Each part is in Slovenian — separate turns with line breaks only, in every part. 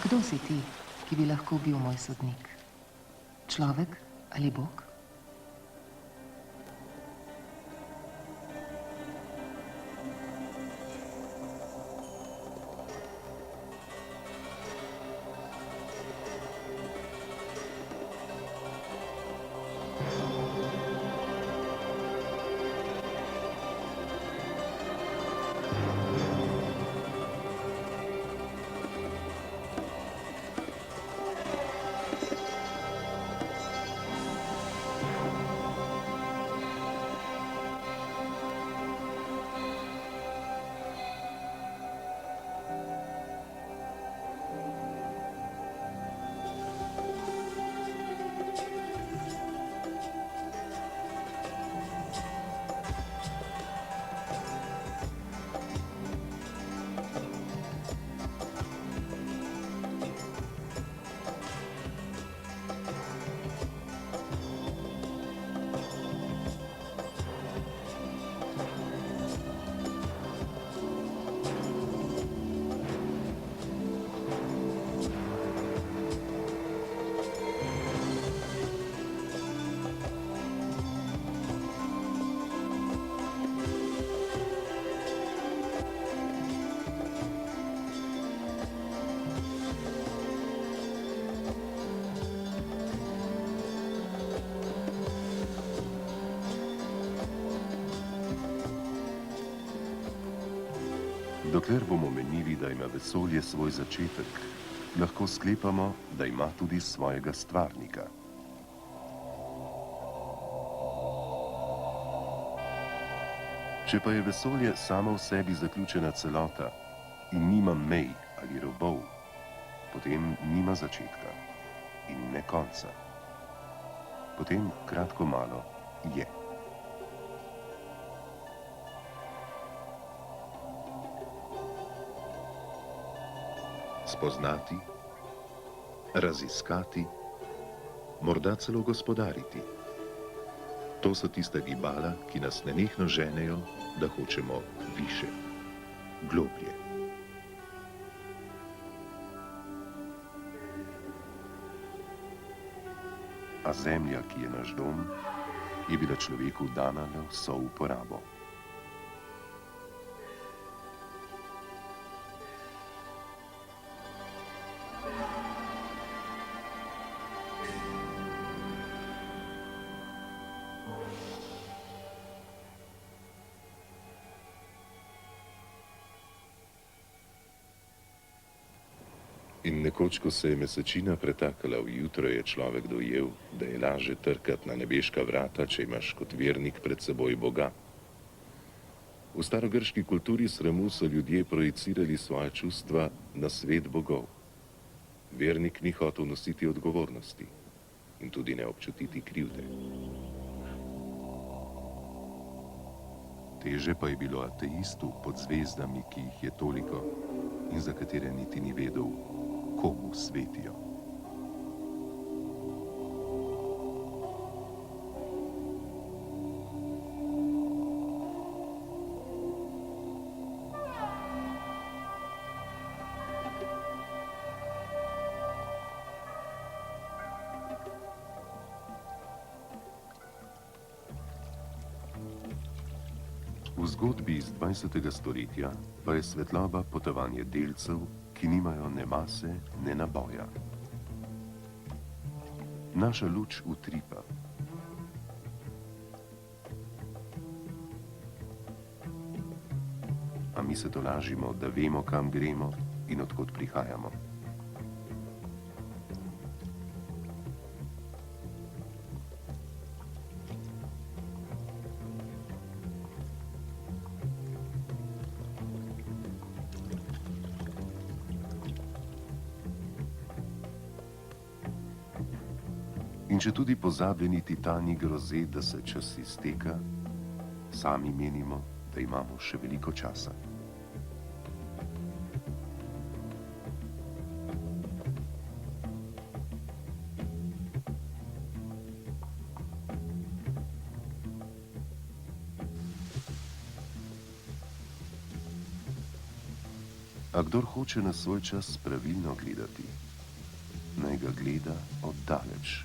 Kdo si ti, ki bi lahko bil moj sodnik? Človek ali Bog?
Dokler bomo menili, da ima vesolje svoj začetek, lahko sklepamo, da ima tudi svojega stvarnika. Če pa je vesolje samo v sebi zaključena celota in nima mej ali robov, potem nima začetka in ne konca. Potem kratko malo je. Spoznati, raziskati, morda celo gospodariti. To so tista gibala, ki nas nenehno ženejo, da hočemo više, globlje. A zemlja, ki je naš dom, je bila človeku dana na vso uporabo. In nekoč, ko se je mesečina pretakala v jutro, je človek dojel, da je laže trkati na nebeška vrata, če imaš kot vernik pred seboj Boga. V starogrški kulturi sramu so ljudje projicirali svoje čustva na svet bogov. Vernik ni hotel nositi odgovornosti in tudi ne občutiti krivde. Teže pa je bilo ateistu pod zvezdami, ki jih je toliko in za katere niti ni vedel, komu svetijo. V zgodbi iz 20. stoletja pa je svetloba potovanje delcev, ki nimajo ne mase, ne naboja. Naša luč utripa. A mi se tolažimo, da vemo, kam gremo in od kod prihajamo. In če tudi pozabljeni titani groze, da se čas izteka, sami menimo, da imamo še veliko časa. A kdor hoče na svoj čas pravilno gledati, naj ga gleda oddaleč.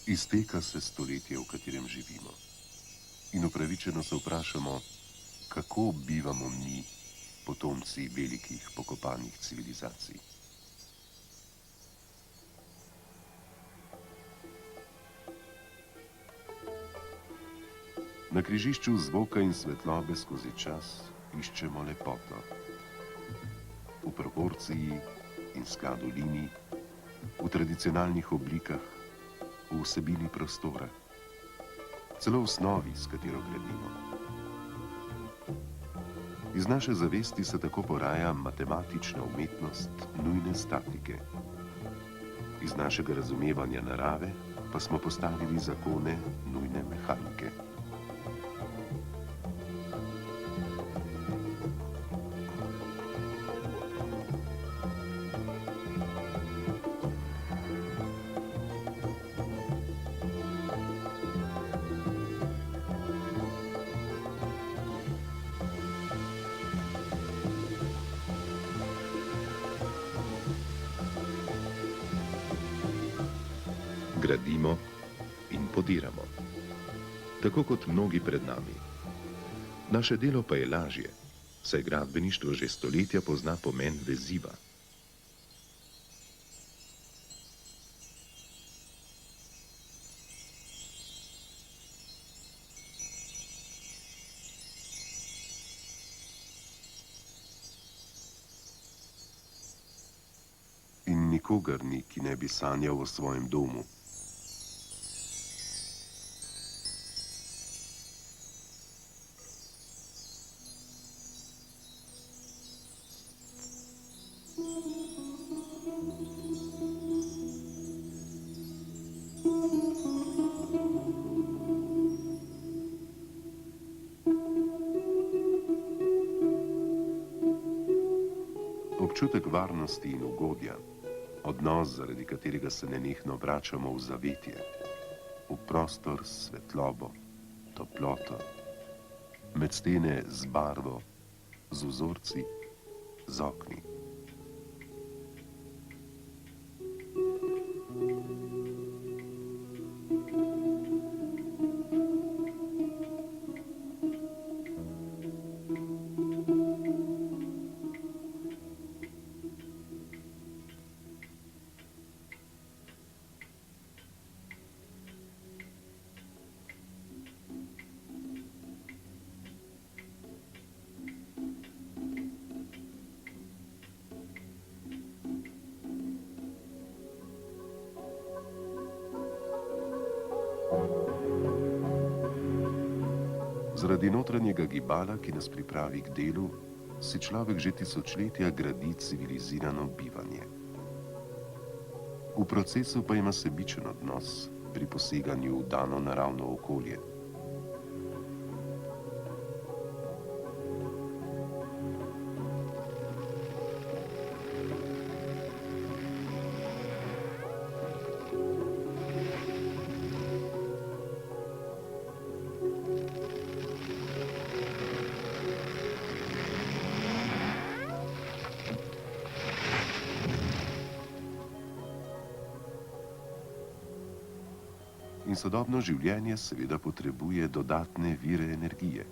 Izteka se stoletje, v katerem živimo. In upravičeno se vprašamo, kako bivamo mi, potomci velikih pokopanih civilizacij. Na križišču zvoka in svetlobe skozi čas iščemo lepoto. V proporciji in skladu linij, v tradicionalnih oblikah, v vsebini prostora, celo v snovi, s katero gradimo. Iz naše zavesti se tako poraja matematična umetnost nujne statike. Iz našega razumevanja narave pa smo postavili zakone nujne mehanike. Gradimo in podiramo, tako kot mnogi pred nami. Naše delo pa je lažje, saj gradbeništvo že stoletja pozna pomen veziva. In nikogar ni, ki ne bi sanjal o svojem domu. Občutek varnosti in ugodja, odnos, zaradi katerega se nenehno vračamo v zavetje, v prostor s svetlobo, toploto, med stene z barvo, z vzorci, z okni. Zaradi notranjega gibala, ki nas pripravi k delu, si človek že tisočletja gradi civilizirano bivanje. V procesu pa ima sebičen odnos pri poseganju v dano naravno okolje. In sodobno življenje seveda potrebuje dodatne vire energije.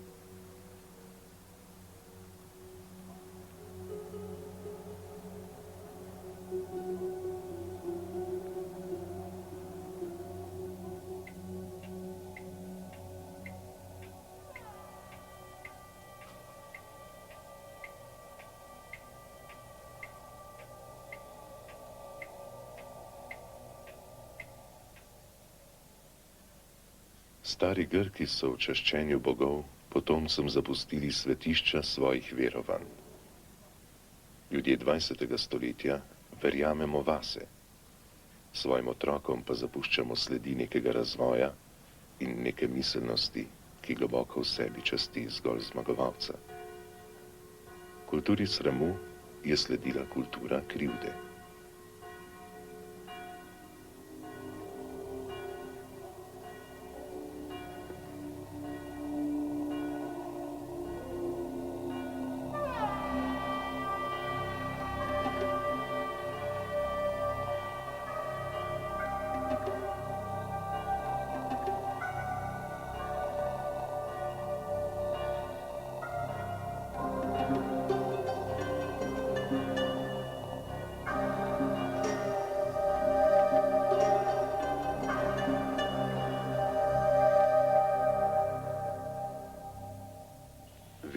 Stari Grki so v čaščenju bogov potomcem zapustili svetišča svojih verovanj. Ljudje 20. stoletja verjamemo vase, svojim otrokom pa zapuščamo sledi nekega razvoja in neke miselnosti, ki globoko v sebi časti zgolj zmagovalca. Kulturi sramu je sledila kultura krivde.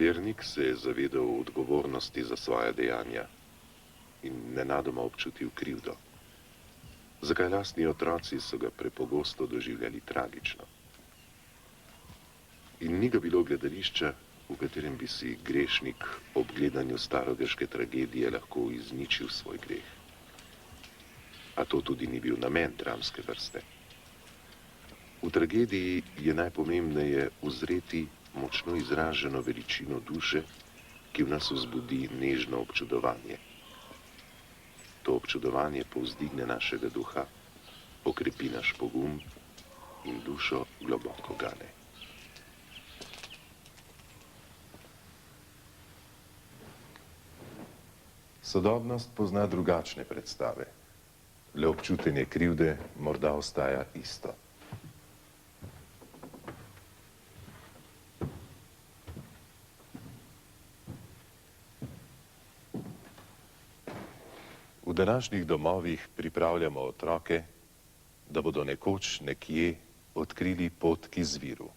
Vernik se je zavedal odgovornosti za svoje dejanja in nenadoma občutil krivdo. Zakaj lastni otroci so ga prepogosto doživljali tragično? In ni ga bilo gledališča, v katerem bi si grešnik ob gledanju starogrške tragedije lahko izničil svoj greh. A to tudi ni bil namen dramske vrste. V tragediji je najpomembneje uzreti močno izraženo veličino duše, ki v nas vzbudi nežno občudovanje. To občudovanje povzdigne našega duha, okrepi naš pogum in dušo globoko gane. Sodobnost pozna drugačne predstave. Le občutenje krivde morda ostaja isto. V današnjih domovih pripravljamo otroke, da bodo nekoč nekje odkrili pot k izviru.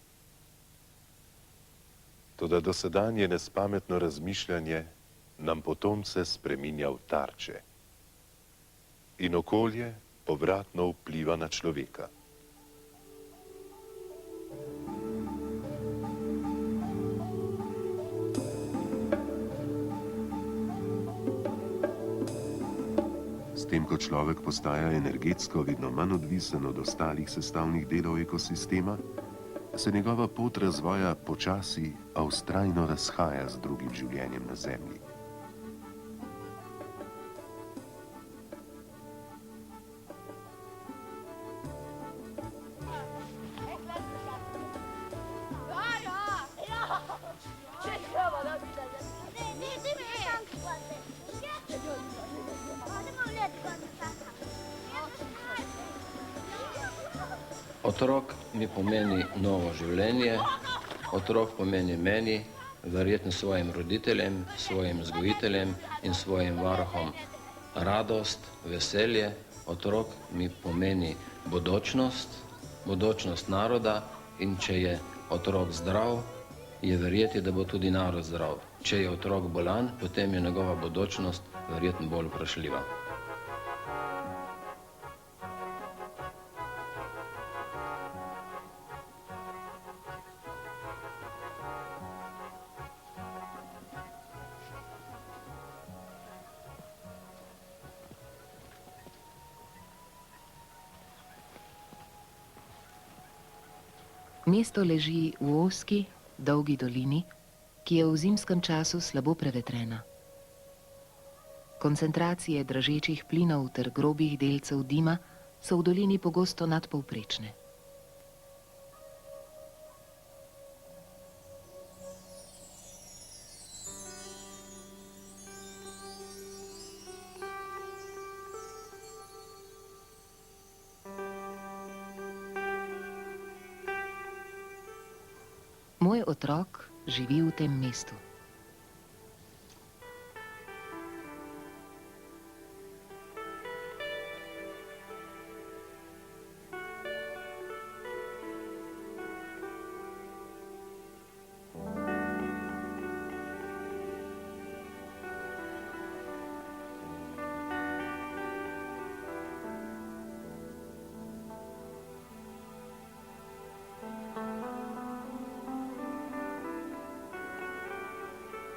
Toda dosedanje nespametno razmišljanje nam potomce spreminja v tarče. In okolje povratno vpliva na človeka. S tem, ko človek postaja energetsko vedno manj odvisen od ostalih sestavnih delov ekosistema, se njegova pot razvoja počasi, a vztrajno razhaja z drugim življenjem na Zemlji.
Otrok mi pomeni novo življenje, otrok pomeni meni, verjetno svojim roditeljem, svojim vzgojiteljem in svojim varuhom radost, veselje. Otrok mi pomeni bodočnost naroda, in če je otrok zdrav, je verjeti, da bo tudi narod zdrav. Če je otrok bolan, potem je njegova bodočnost verjetno bolj vprašljiva.
Mesto leži v ozki, dolgi dolini, ki je v zimskem času slabo prevetrena. Koncentracije dražečih plinov ter grobih delcev dima so v dolini pogosto nadpovprečne. Moj otrok živi v tem mestu.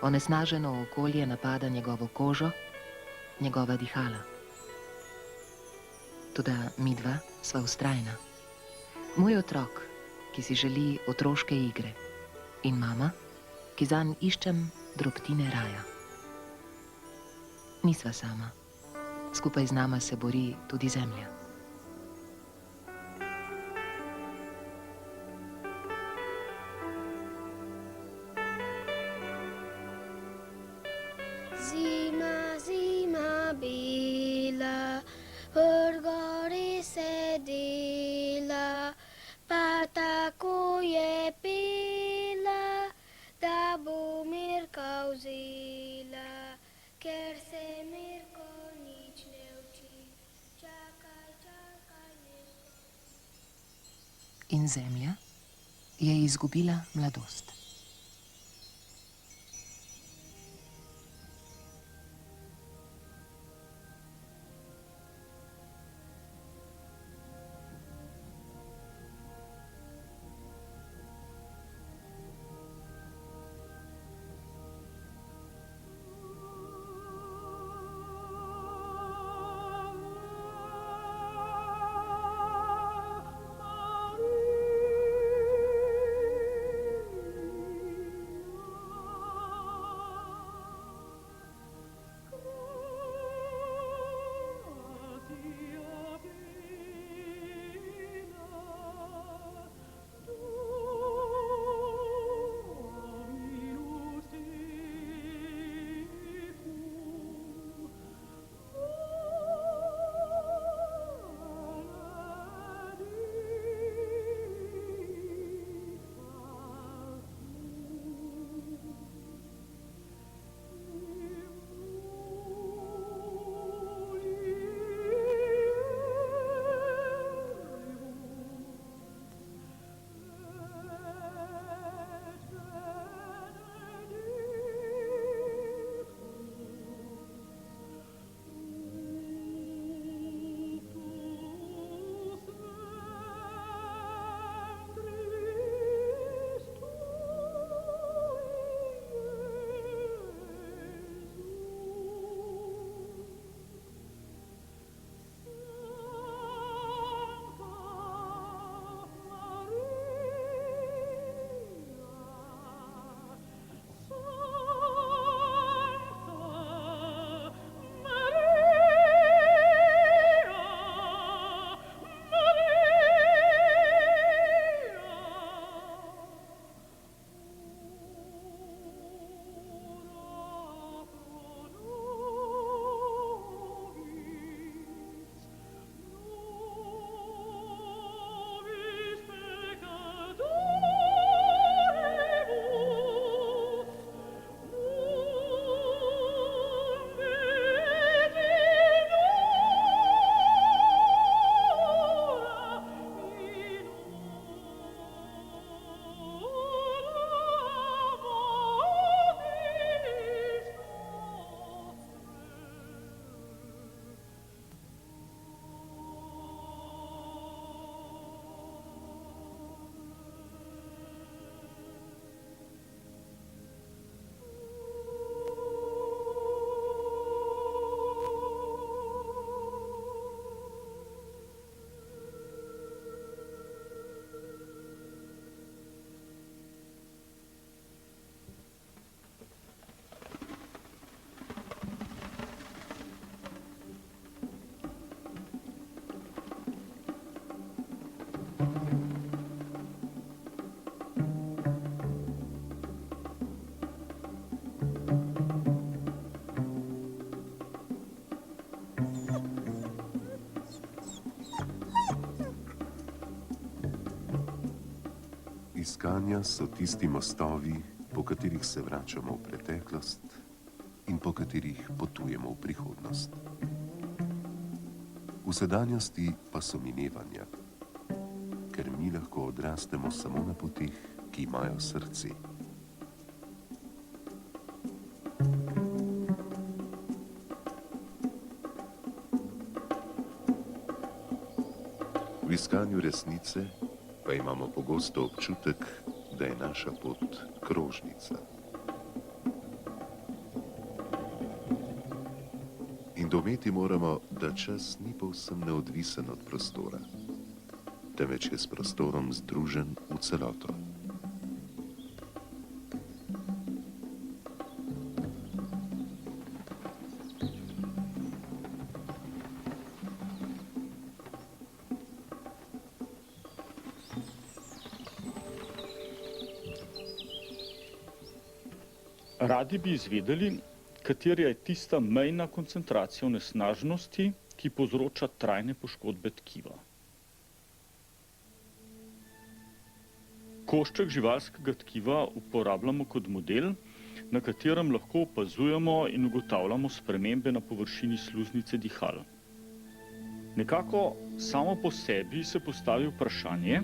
Onesnaženo okolje napada njegovo kožo, njegova dihala. Toda midva sva vztrajna. Moj otrok, ki si želi otroške igre, in mama, ki zanj iščem drobtine raja. nisva sama. Skupaj z nama se bori tudi Zemlja.
Zima, zima bila, v gori sedela, pa tako je pila, da bo Mirka vzela, ker se Mirko nič ne uči. Čakaj, čakaj, Mirko.
In Zemlja je izgubila mladost.
Iskanja so tisti mostovi, po katerih se vračamo v preteklost in po katerih potujemo v prihodnost. V sedanjosti pa so minevanja, ker mi lahko odrastemo samo na poteh, ki imajo srce. V iskanju resnice pa imamo pogosto občutek, da je naša pot krožnica. In dometi moramo, da čas ni povsem neodvisen od prostora, temveč je s prostorom združen v celoto.
Radi bi izvedeli, katera je tista mejna koncentracija onesnaženosti, ki povzroča trajne poškodbe tkiva. Košček živalskega tkiva uporabljamo kot model, na katerem lahko opazujemo in ugotavljamo spremembe na površini sluznice dihal. Nekako samo po sebi se postavi vprašanje,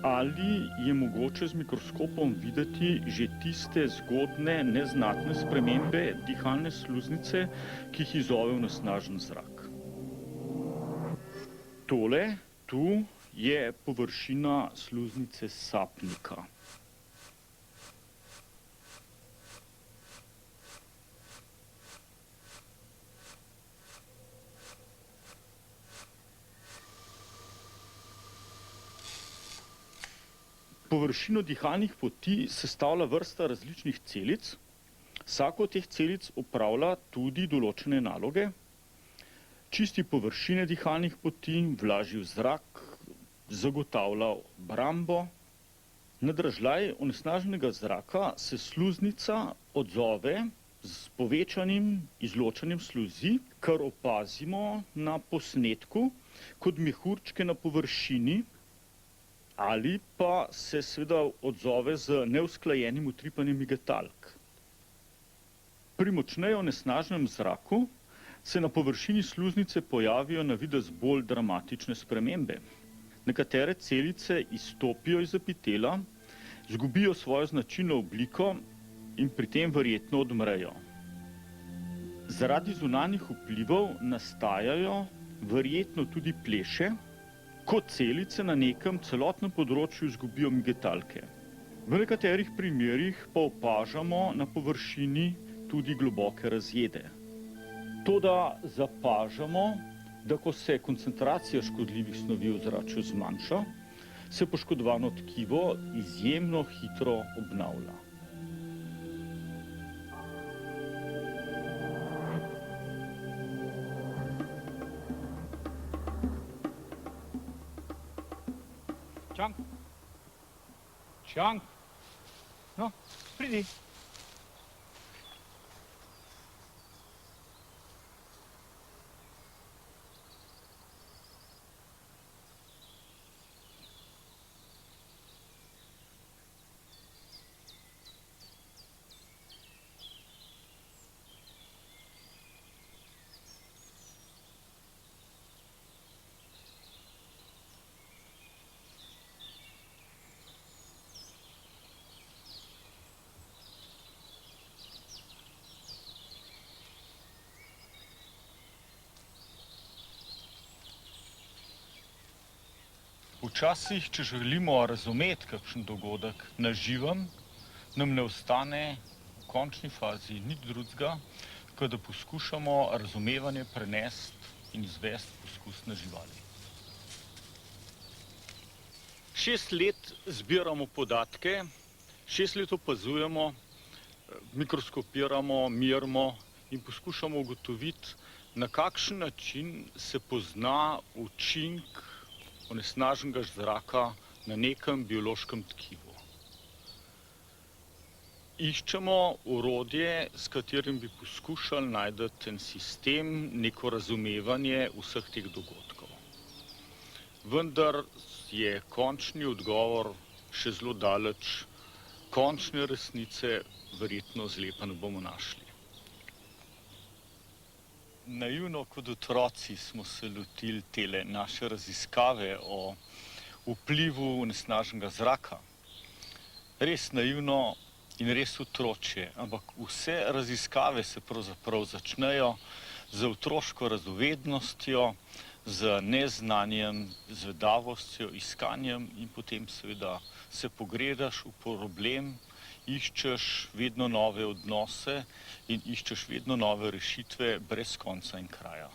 ali je mogoče z mikroskopom videti že tiste zgodne, neznatne spremembe dihalne sluznice, ki jih izzove onesnažen zrak. Tole, tu, je površina sluznice sapnika. Površino dihalnih poti sestavlja vrsta različnih celic. Vsako od teh celic opravlja tudi določene naloge. Čisti površine dihalnih poti, vlaži v zrak, zagotavlja obrambo. Na dražljaj onesnaženega zraka se sluznica odzove s povečanim izločanjem sluzi, kar opazimo na posnetku kot mehurčke na površini, ali pa se seveda odzove z neusklajenim utripanjem migetalk. Pri močneje onesnaženem zraku se na površini sluznice pojavijo na videz bolj dramatične spremembe. Nekatere celice izstopijo iz epitela, izgubijo svojo značilno obliko in pri tem verjetno odmrejo. Zaradi zunanjih vplivov nastajajo verjetno tudi pleše, ko celice na nekem celotnem področju izgubijo migetalke. V nekaterih primerih pa opažamo na površini tudi globoke razjede. Toda zapažamo, da ko se koncentracija škodljivih snovi v ozračju zmanjša, se poškodovano tkivo izjemno hitro obnavlja.
Čang, Čang, no, pridi.
Včasih, če želimo razumeti kakšen dogodek na živem, nam ne ostane v končni fazi nič drugega, kot da poskušamo razumevanje prenesti in izvesti poskus na živali. 6 let zbiramo podatke, 6 let opazujemo, mikroskopiramo, merimo in poskušamo ugotoviti, na kakšen način se pozna učinek onesnaženega zraka na nekem biološkem tkivu. Iščemo orodje, s katerim bi poskušali najti en sistem, neko razumevanje vseh teh dogodkov. Vendar je končni odgovor še zelo daleč, končne resnice verjetno zlepa ne bomo našli. Naivno kot otroci smo se lotili tele naše raziskave o vplivu onesnaženega zraka. Res naivno in res otročje, ampak vse raziskave se pravzaprav začnejo z otroško radovednostjo, z neznanjem, zvedavostjo, iskanjem in potem seveda se pogredaš v problem, iščeš vedno nove odnose in iščeš vedno nove rešitve brez konca in kraja.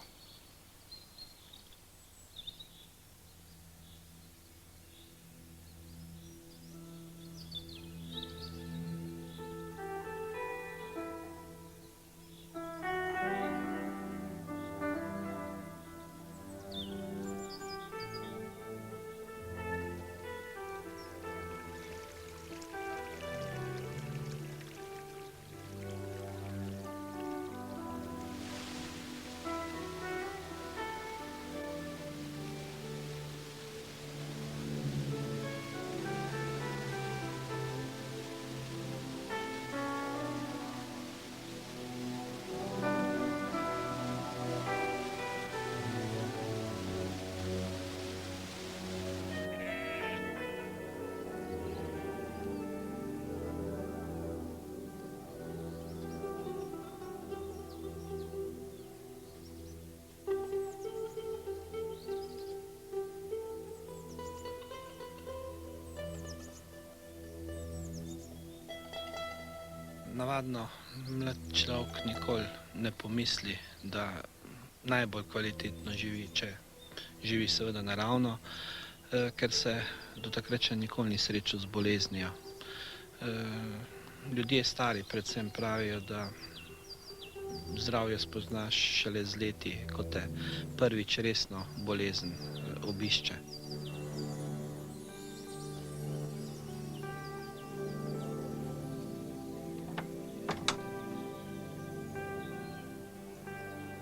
Navadno mlad človek nikoli ne pomisli, da najbolj kvalitetno živi, če živi seveda naravno, ker se do takrat še nikoli ni srečal z boleznijo. Ljudje stari predvsem pravijo, da zdravje spoznaš šele z leti, ko te prvič resno bolezen obišče.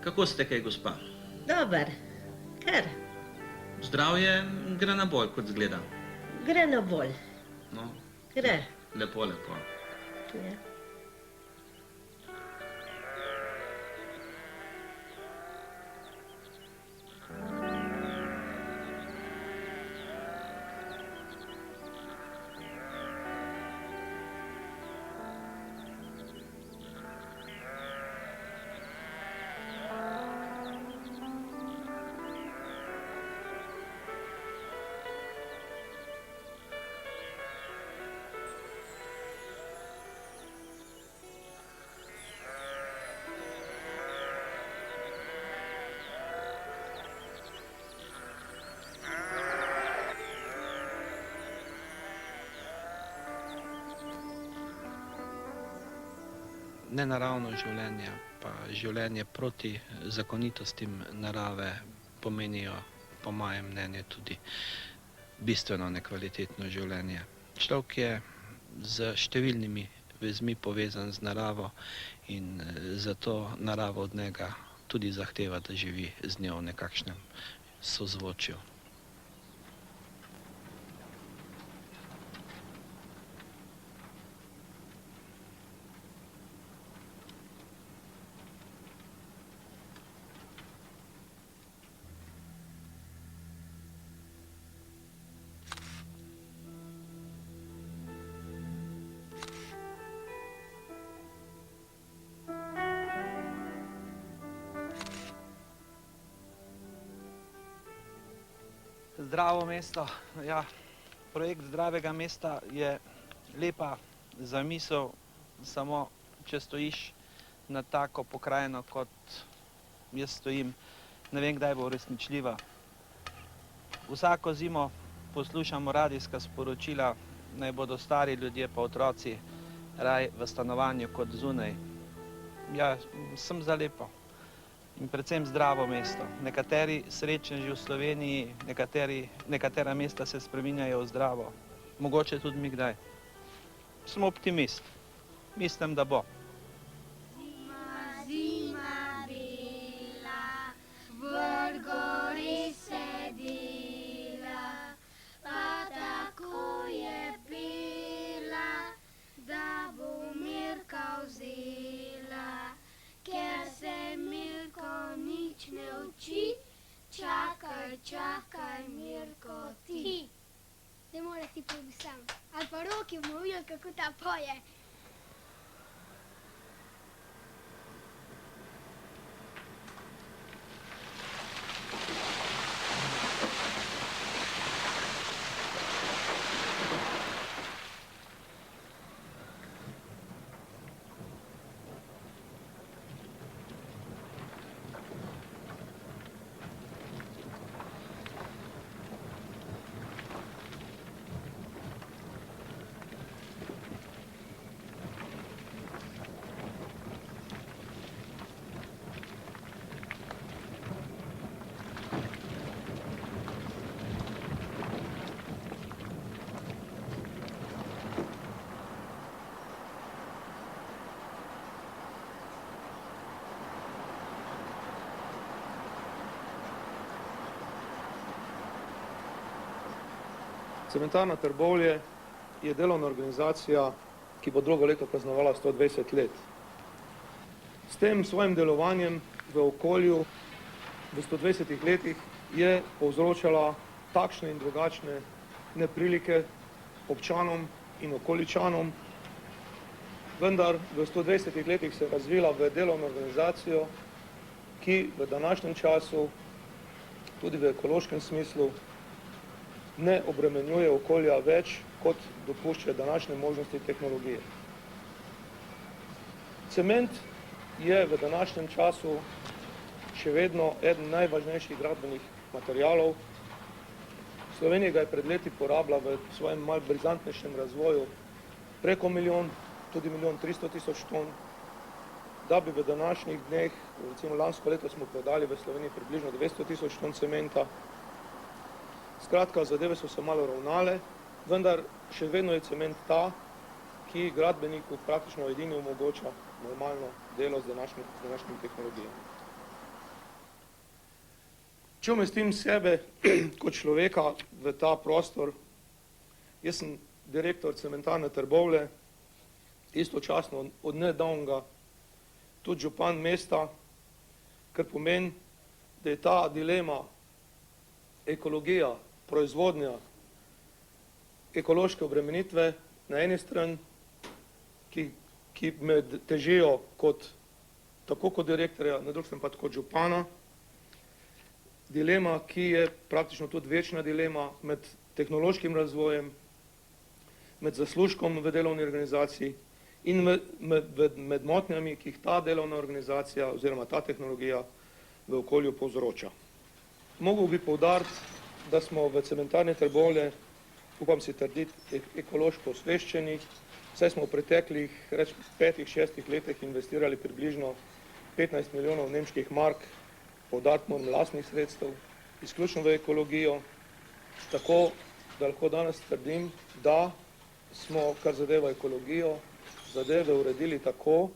Kako ste kaj, gospa?
Dober, kar
Zdravje gre na bolj, kot zgleda.
gre na bolj,
No,
gre.
lepo, lepo.
Ja.
Nenaravno življenje, pa življenje proti zakonitostim narave pomenijo, po mojem mnenju, tudi bistveno nekvalitetno življenje. Človek je z številnimi vezmi povezan z naravo in zato narava od njega tudi zahteva, da živi z njo v nekakšnem sozvočju. Zdravo mesto. Ja, projekt zdravega mesta je lepa zamisel, samo če stojiš na tako pokrajino, kot jaz stojim, ne vem, kdaj bo uresničljiva. Vsako zimo poslušamo radijska sporočila, naj bodo stari ljudje pa otroci raj v stanovanju kot zunaj. Ja, sem za lepo. In predvsem zdravo mesto. Nekateri srečneži v Sloveniji, nekatera mesta se spreminjajo v zdravo. Mogoče tudi mi kdaj. Sem optimist. Mislim, da bo.
Zima bila, vrh gori sedila, pa tako je pila, da bo Mirka vzela. Ker se Mirko nič ne uči, čakaj, čakaj, Mirko, ti. Ne more ti pobi sam, ali pa Roki bomo videli, kako ta poje.
Cementarna Trbovlje je delovna organizacija, ki bo drugo leto praznovala 120 let. S tem svojim delovanjem v okolju v 120 letih je povzročala takšne in drugačne neprilike občanom in okoličanom, vendar v 120 letih se je razvila v delovno organizacijo, ki v današnjem času, tudi v ekološkem smislu, ne obremenjuje okolja več, kot dopuščajo današnje možnosti tehnologije. Cement je v današnjem času še vedno eden najvažnejših gradbenih materialov. Slovenija ga je pred leti porabila v svojem malj brizantnejšem razvoju preko milijon, tudi 1.300.000 ton, da bi v današnjih dneh, recimo lansko leto smo prodali v Sloveniji približno 200.000 ton cementa. Skratka, zadeve so se malo ravnale, vendar še vedno je cement ta, ki gradbeniku praktično edini omogoča normalno delo z današnjim tehnologijami. Če umestim sebe kot človeka v ta prostor, jaz sem direktor cementarne Trbovlje, istočasno od nedavnega tudi župan mesta, kar pomeni, da je ta dilema ekologija, proizvodnja, ekološke obremenitve na eni strani, ki me težijo tako kot direktorja, na drugi strani pa kot župana. Dilema, ki je praktično tudi večna dilema med tehnološkim razvojem, med zaslužkom v delovni organizaciji in med motnjami, ki jih ta delovna organizacija oziroma ta tehnologija v okolju povzroča. Mogel bi poudariti, da smo v cementarni Trbovlje, upam si trditi, ekološko osveščeni, saj smo v preteklih 5-6 letih investirali približno 15 milijonov nemških mark, poudariti moram lastnih sredstev, izključno v ekologijo, tako da lahko danes trdim, da smo, kar zadeva ekologijo, zadeve uredili tako,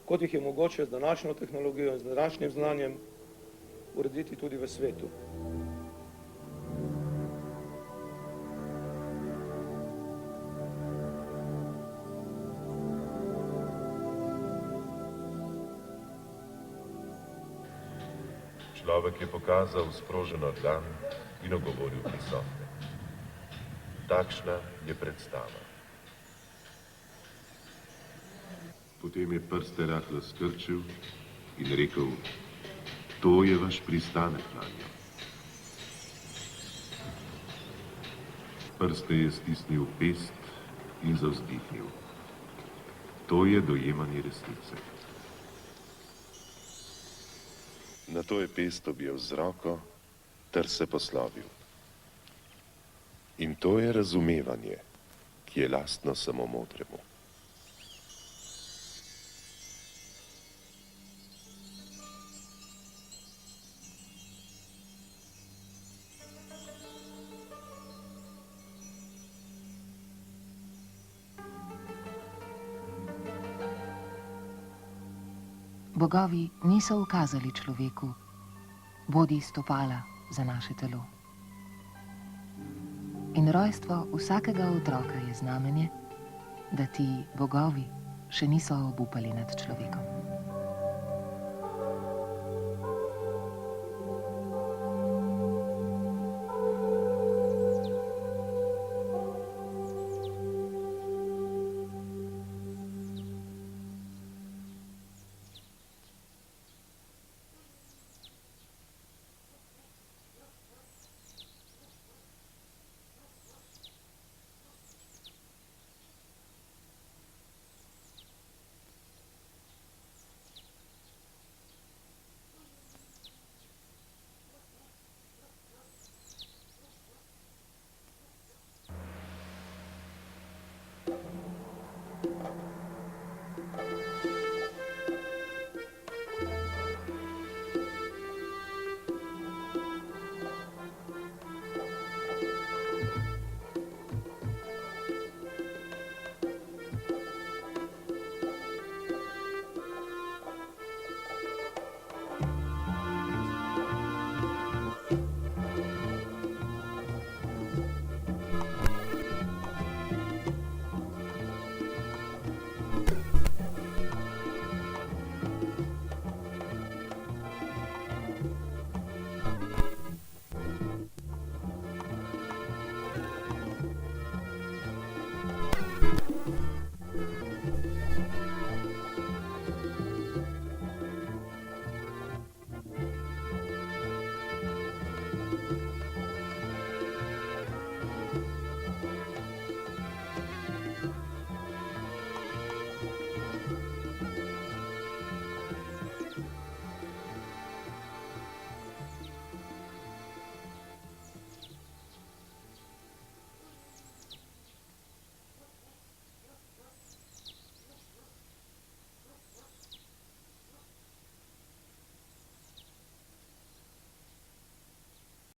kot jih je mogoče z današnjo tehnologijo in z današnjim znanjem urediti tudi v svetu.
Človek je pokazal sprožen organ in ogovoril prisotne. Takšna je predstava. Potem je prste rahlo skrčil in rekel, to je vaš pristanek, Franjo. Prste je stisnil v pest in zavzdihnil. To je dojemanje resnice. Nato je pest objel z roko ter se poslovil. In to je razumevanje, ki je lastno samo modremu.
Bogovi niso ukazali človeku, bodi stopala za naše telo. In rojstvo vsakega otroka je znamenje, da ti bogovi še niso obupali nad človekom.